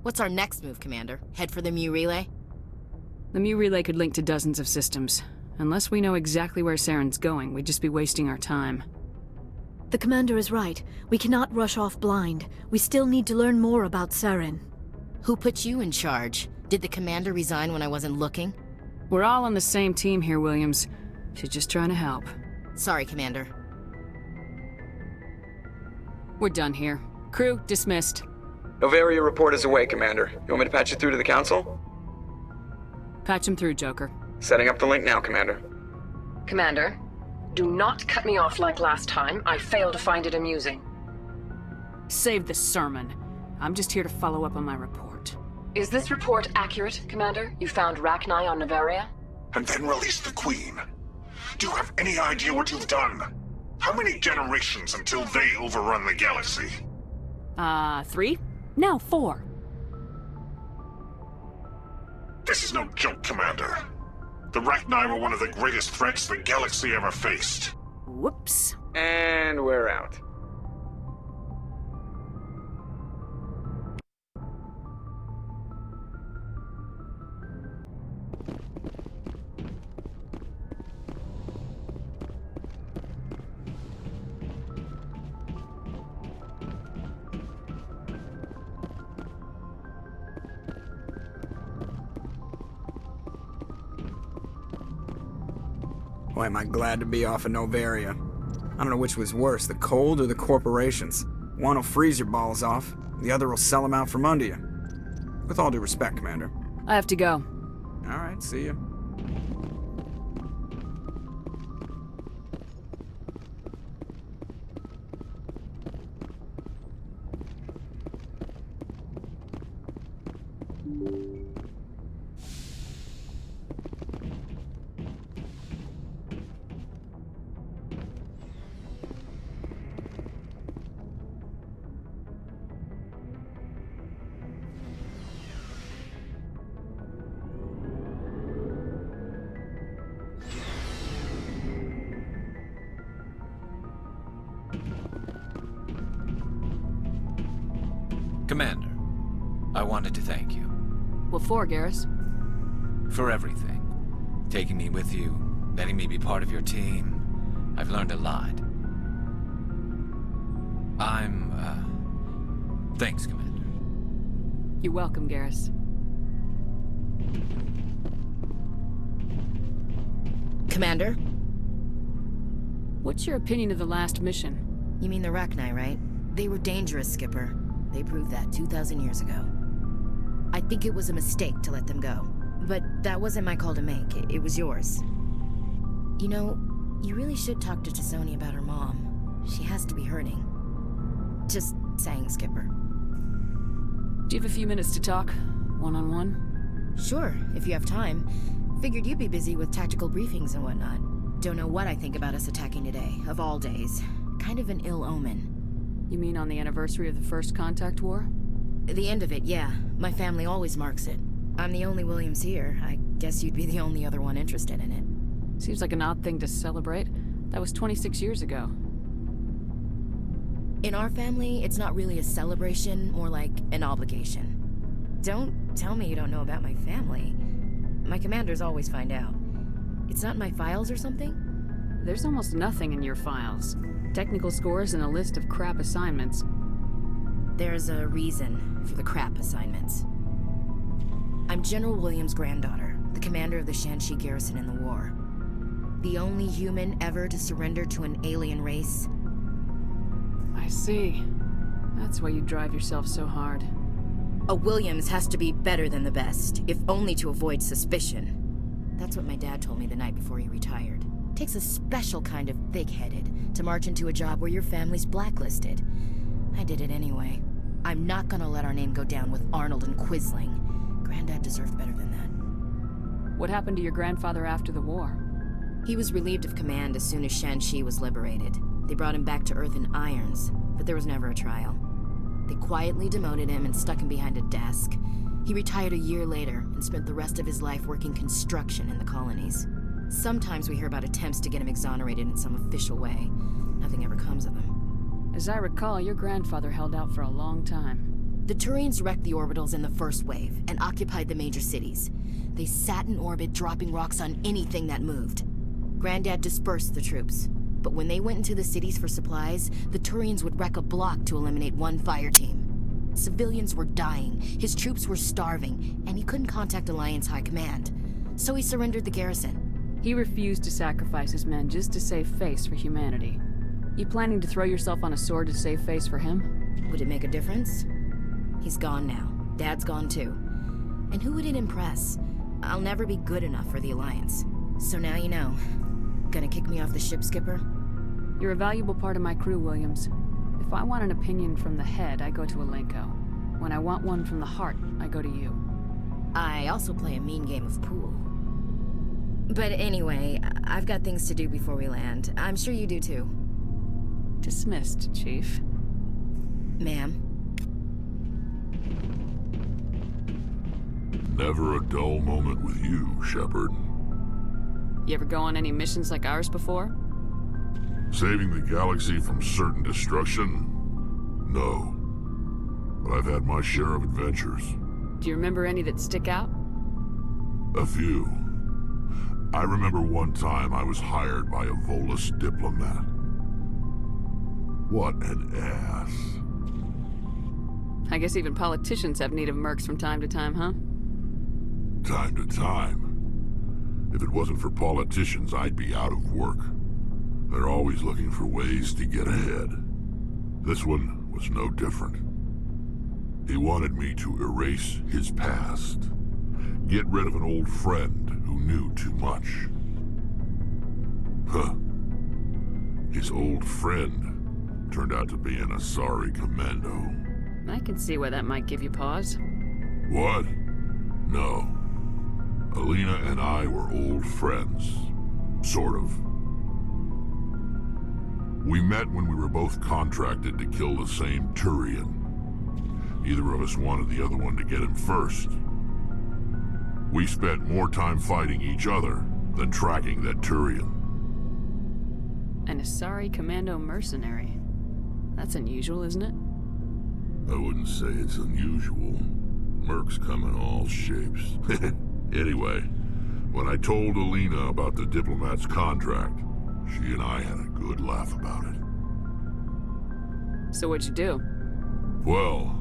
What's our next move, Commander? Head for the Mu Relay? The Mu Relay could link to dozens of systems. Unless we know exactly where Saren's going, we'd just be wasting our time. The Commander is right. We cannot rush off blind. We still need to learn more about Saren. Who put you in charge? Did the Commander resign when I wasn't looking? We're all on the same team here, Williams. She's just trying to help. Sorry, Commander. We're done here. Crew, dismissed. Novaria report is away, Commander. You want me to patch you through to the Council? Patch him through, Joker. Setting up the link now, Commander. Commander, do not cut me off like last time. I failed to find it amusing. Save the sermon. I'm just here to follow up on my report. Is this report accurate, Commander? You found Rachni on Novaria? And then released the Queen. Do you have any idea what you've done? How many generations until they overrun the galaxy? 3? No, 4. This is no joke, Commander. The Rachni were one of the greatest threats the galaxy ever faced. Whoops. And we're out. Boy, am I glad to be off of Novaria. I don't know which was worse, the cold or the corporations. One will freeze your balls off, the other will sell them out from under you. With all due respect, Commander. I have to go. Alright, see ya. Commander, I wanted to thank you. What for, Garrus? For everything. Taking me with you, letting me be part of your team. I've learned a lot. Thanks, Commander. You're welcome, Garrus. Commander? What's your opinion of the last mission? You mean the Rachni, right? They were dangerous, Skipper. They proved that 2,000 years ago. I think it was a mistake to let them go. But that wasn't my call to make. It was yours. You know, you really should talk to T'Soni about her mom. She has to be hurting. Just saying, Skipper. Do you have a few minutes to talk? One-on-one? Sure, if you have time. Figured you'd be busy with tactical briefings and whatnot. Don't know what I think about us attacking today, of all days. Kind of an ill omen. You mean on the anniversary of the First Contact War? The end of it, yeah. My family always marks it. I'm the only Williams here. I guess you'd be the only other one interested in it. Seems like an odd thing to celebrate. That was 26 years ago. In our family, it's not really a celebration, more like an obligation. Don't tell me you don't know about my family. My commanders always find out. It's not in my files or something? There's almost nothing in your files. Technical scores and a list of crap assignments. There's a reason for the crap assignments. I'm General Williams' granddaughter, the commander of the Shanxi garrison in the war. The only human ever to surrender to an alien race. I see. That's why you drive yourself so hard. A Williams has to be better than the best, if only to avoid suspicion. That's what my dad told me the night before he retired. Takes a special kind of thick-headed to march into a job where your family's blacklisted. I did it anyway. I'm not gonna let our name go down with Arnold and Quisling. Granddad deserved better than that. What happened to your grandfather after the war? He was relieved of command as soon as Shanxi was liberated. They brought him back to Earth in irons, but there was never a trial. They quietly demoted him and stuck him behind a desk. He retired a year later and spent the rest of his life working construction in the colonies. Sometimes we hear about attempts to get him exonerated in some official way. Nothing ever comes of them. As I recall, your grandfather held out for a long time. The Turians wrecked the orbitals in the first wave and occupied the major cities. They sat in orbit, dropping rocks on anything that moved. Granddad dispersed the troops, but when they went into the cities for supplies, the Turians would wreck a block to eliminate one fire team. Civilians were dying, his troops were starving, and he couldn't contact Alliance High Command. So he surrendered the garrison. He refused to sacrifice his men just to save face for humanity. You planning to throw yourself on a sword to save face for him? Would it make a difference? He's gone now. Dad's gone too. And who would it impress? I'll never be good enough for the Alliance. So now you know. Gonna kick me off the ship, Skipper? You're a valuable part of my crew, Williams. If I want an opinion from the head, I go to Alenko. When I want one from the heart, I go to you. I also play a mean game of pool. But anyway, I've got things to do before we land. I'm sure you do too. Dismissed, Chief. Ma'am. Never a dull moment with you, Shepard. You ever go on any missions like ours before? Saving the galaxy from certain destruction? No. But I've had my share of adventures. Do you remember any that stick out? A few. I remember one time I was hired by a Volus diplomat. What an ass. I guess even politicians have need of mercs from time to time, huh? Time to time. If it wasn't for politicians, I'd be out of work. They're always looking for ways to get ahead. This one was no different. He wanted me to erase his past. Get rid of an old friend who knew too much. Huh. His old friend turned out to be an Asari commando. I can see why that might give you pause. What? No. Alina and I were old friends. Sort of. We met when we were both contracted to kill the same Turian. Neither of us wanted the other one to get him first. We spent more time fighting each other than tracking that Turian. An Asari commando mercenary. That's unusual, isn't it? I wouldn't say it's unusual. Mercs come in all shapes. Anyway, when I told Alina about the diplomat's contract, she and I had a good laugh about it. So what'd you do? Well,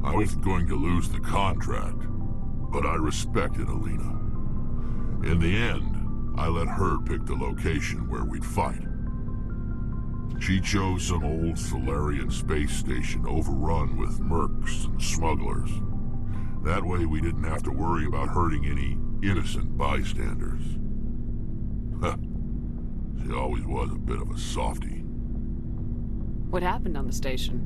I wasn't going to lose the contract, but I respected Alina. In the end, I let her pick the location where we'd fight. She chose some old Solarian space station overrun with mercs and smugglers. That way we didn't have to worry about hurting any innocent bystanders. Huh. She always was a bit of a softie. What happened on the station?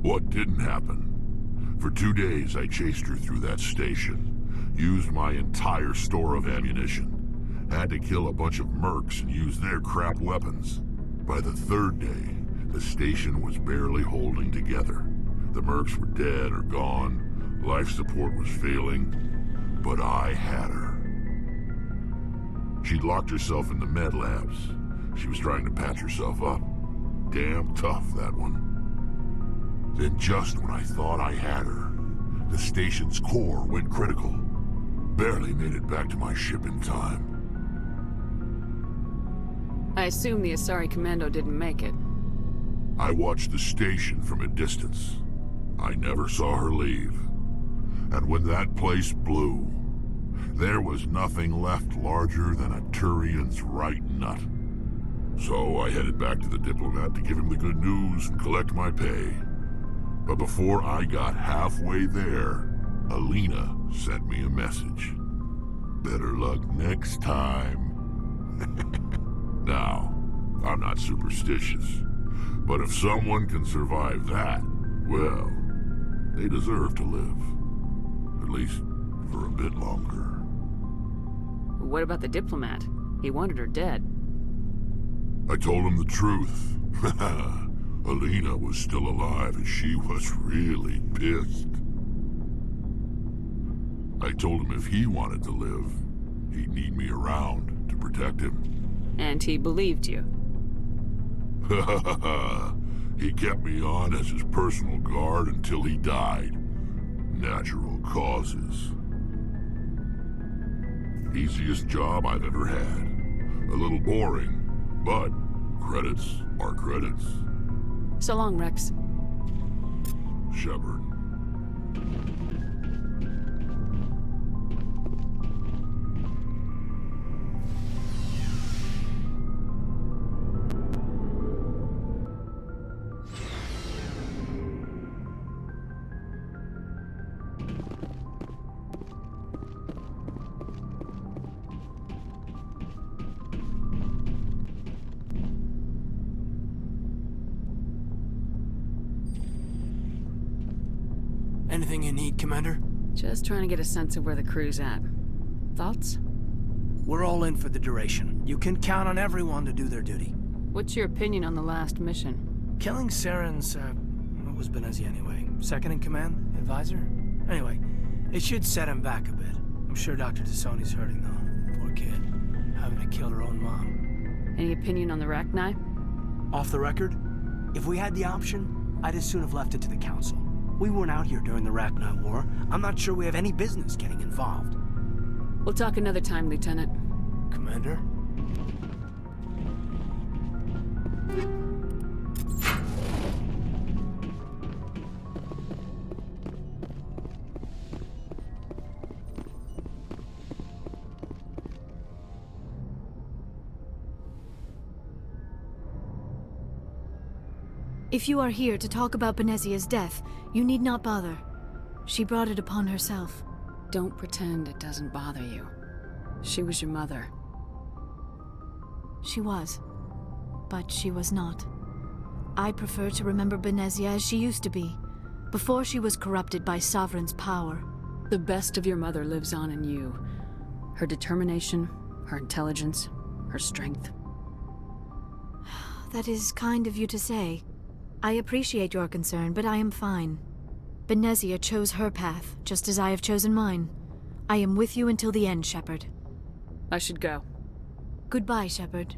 What didn't happen? For 2 days I chased her through that station, used my entire store of ammunition, had to kill a bunch of mercs and use their crap weapons. By the 3rd day, the station was barely holding together. The mercs were dead or gone, life support was failing, but I had her. She'd locked herself in the med labs. She was trying to patch herself up. Damn tough, that one. Then just when I thought I had her, the station's core went critical. Barely made it back to my ship in time. I assume the Asari commando didn't make it. I watched the station from a distance. I never saw her leave. And when that place blew, there was nothing left larger than a Turian's right nut. So I headed back to the diplomat to give him the good news and collect my pay. But before I got halfway there, Alina sent me a message. Better luck next time. Now, I'm not superstitious, but if someone can survive that, well, they deserve to live. At least for a bit longer. What about the diplomat? He wanted her dead. I told him the truth. Alina was still alive and she was really pissed. I told him if he wanted to live, he'd need me around to protect him. And he believed you. He kept me on as his personal guard until he died. Natural causes. Easiest job I've ever had. A little boring, but credits are credits. So long, Rex. Shepard. Anything you need, Commander? Just trying to get a sense of where the crew's at. Thoughts? We're all in for the duration. You can count on everyone to do their duty. What's your opinion on the last mission? Killing Saren's, what was Benezi anyway? Second in command? Advisor? Anyway, it should set him back a bit. I'm sure Dr. Tassoni's hurting, though. Poor kid. Having to kill her own mom. Any opinion on the Rachni? Off the record, if we had the option, I'd as soon have left it to the Council. We weren't out here during the Rachni War. I'm not sure we have any business getting involved. We'll talk another time, Lieutenant. Commander? If you are here to talk about Benezia's death, you need not bother. She brought it upon herself. Don't pretend it doesn't bother you. She was your mother. She was. But she was not. I prefer to remember Benezia as she used to be, before she was corrupted by Sovereign's power. The best of your mother lives on in you. Her determination, her intelligence, her strength. That is kind of you to say. I appreciate your concern, but I am fine. Benezia chose her path, just as I have chosen mine. I am with you until the end, Shepard. I should go. Goodbye, Shepard.